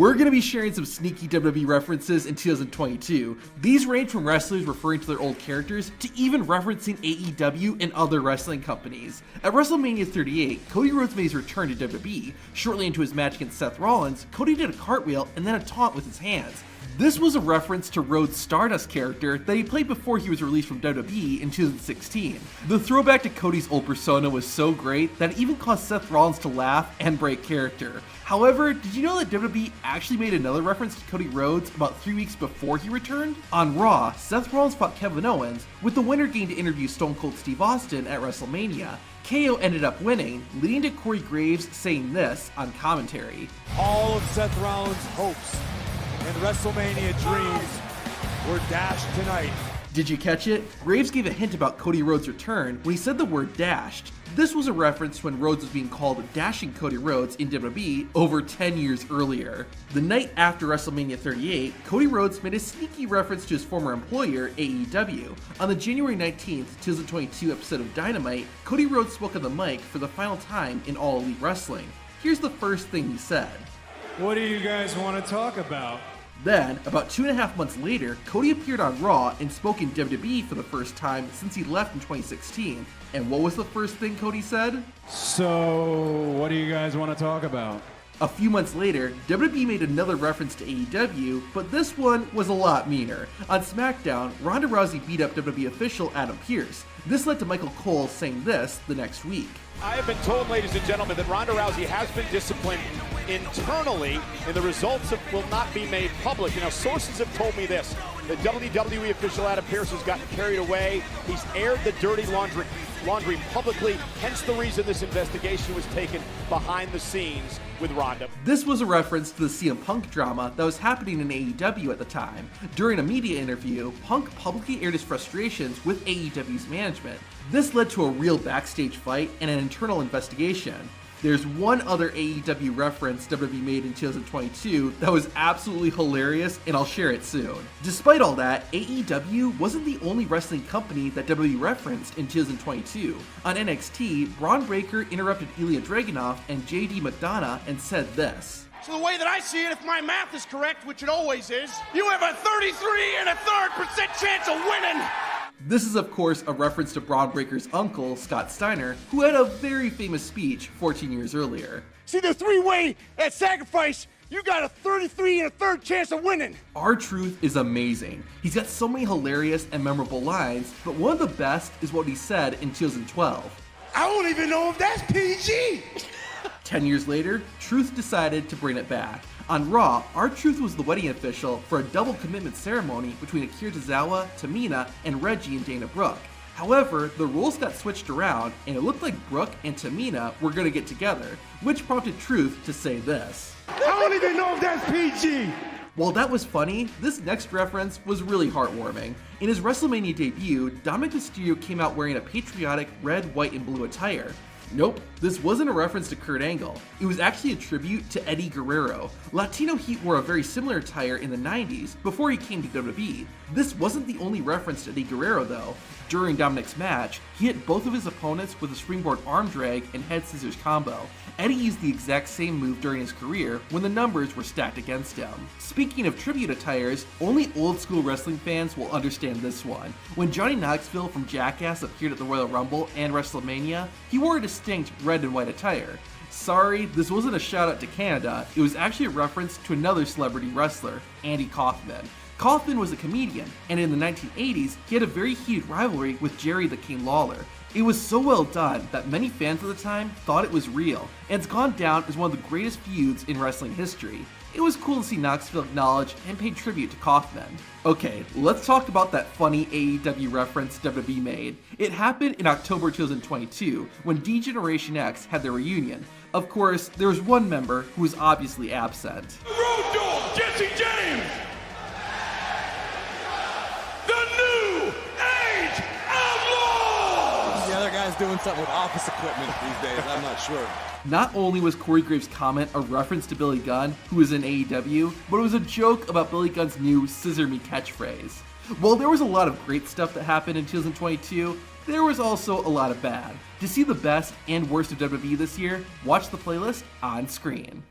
We're going to be sharing some sneaky WWE references in 2022. These range from wrestlers referring to their old characters to even referencing AEW and other wrestling companies. At WrestleMania 38, Cody Rhodes made his return to WWE. Shortly into his match against Seth Rollins, Cody did a cartwheel and then a taunt with his hands. This was a reference to Rhodes' Stardust character that he played before he was released from WWE in 2016. The throwback to Cody's old persona was so great that it even caused Seth Rollins to laugh and break character. However, did you know that WWE actually made another reference to Cody Rhodes about 3 weeks before he returned? On Raw, Seth Rollins fought Kevin Owens, with the winner getting to interview Stone Cold Steve Austin at WrestleMania. KO ended up winning, leading to Corey Graves saying this on commentary. All of Seth Rollins' hopes and WrestleMania dreams were dashed tonight. Did you catch it? Graves gave a hint about Cody Rhodes' return when he said the word dashed. This was a reference to when Rhodes was being called Dashing Cody Rhodes in WWE over 10 years earlier. The night after WrestleMania 38, Cody Rhodes made a sneaky reference to his former employer, AEW. On the January 19th, 2022 episode of Dynamite, Cody Rhodes spoke on the mic for the final time in All Elite Wrestling. Here's the first thing he said. What do you guys want to talk about? Then, about 2.5 months later, Cody appeared on Raw and spoke in WWE for the first time since he left in 2016. And what was the first thing Cody said? So, what do you guys want to talk about? A few months later, WWE made another reference to AEW, but this one was a lot meaner. On SmackDown, Ronda Rousey beat up WWE official Adam Pearce. This led to Michael Cole saying this the next week. I have been told, ladies and gentlemen, that Ronda Rousey has been disciplined internally, and the results will not be made public. Now, sources have told me this. The WWE official Adam Pearce has gotten carried away. He's aired the dirty laundry publicly, hence the reason this investigation was taken behind the scenes with Ronda. This was a reference to the CM Punk drama that was happening in AEW at the time. During a media interview, Punk publicly aired his frustrations with AEW's management. This led to a real backstage fight and an internal investigation. There's one other AEW reference WWE made in 2022 that was absolutely hilarious, and I'll share it soon. Despite all that, AEW wasn't the only wrestling company that WWE referenced in 2022. On NXT, Bronbreaker interrupted Ilya Dragunov and JD McDonough and said this. So the way that I see it, if my math is correct, which it always is, you have a 33.33% chance of winning. This is, of course, a reference to Bronbreaker's uncle, Scott Steiner, who had a very famous speech 14 years earlier. See the three-way at sacrifice, you got a 33.33 chance of winning. R-Truth is amazing. He's got so many hilarious and memorable lines, but one of the best is what he said in 2012. I don't even know if that's PG. 10 years later, Truth decided to bring it back. On Raw, R-Truth was the wedding official for a double commitment ceremony between Akira Tozawa, Tamina, and Reggie and Dana Brooke. However, the roles got switched around, and it looked like Brooke and Tamina were going to get together, which prompted Truth to say this. I don't even know if that's PG. While that was funny, this next reference was really heartwarming. In his WrestleMania debut, Dominic Mysterio came out wearing a patriotic red, white, and blue attire. Nope, this wasn't a reference to Kurt Angle. It was actually a tribute to Eddie Guerrero. Latino Heat wore a very similar attire in the 90s before he came to WWE. This wasn't the only reference to Eddie Guerrero though. During Dominic's match, he hit both of his opponents with a springboard arm drag and head scissors combo. Eddie used the exact same move during his career when the numbers were stacked against him. Speaking of tribute attires, only old school wrestling fans will understand this one. When Johnny Knoxville from Jackass appeared at the Royal Rumble and WrestleMania, he wore a distinct red and white attire. Sorry, this wasn't a shout out to Canada, it was actually a reference to another celebrity wrestler, Andy Kaufman. Kaufman was a comedian, and in the 1980s, he had a very heated rivalry with Jerry the King Lawler. It was so well done that many fans at the time thought it was real, and it's gone down as one of the greatest feuds in wrestling history. It was cool to see Knoxville acknowledge and pay tribute to Kaufman. Okay, let's talk about that funny AEW reference WWE made. It happened in October 2022, when D-Generation X had their reunion. Of course, there was one member who was obviously absent. Road Dogg, Jesse James. The new age outlaws. The other guy's doing something with office equipment these days, I'm not sure. Not only was Corey Graves' comment a reference to Billy Gunn, who was in AEW, but it was a joke about Billy Gunn's new "Scissor Me" catchphrase. While there was a lot of great stuff that happened in 2022, there was also a lot of bad. To see the best and worst of WWE this year, watch the playlist on screen.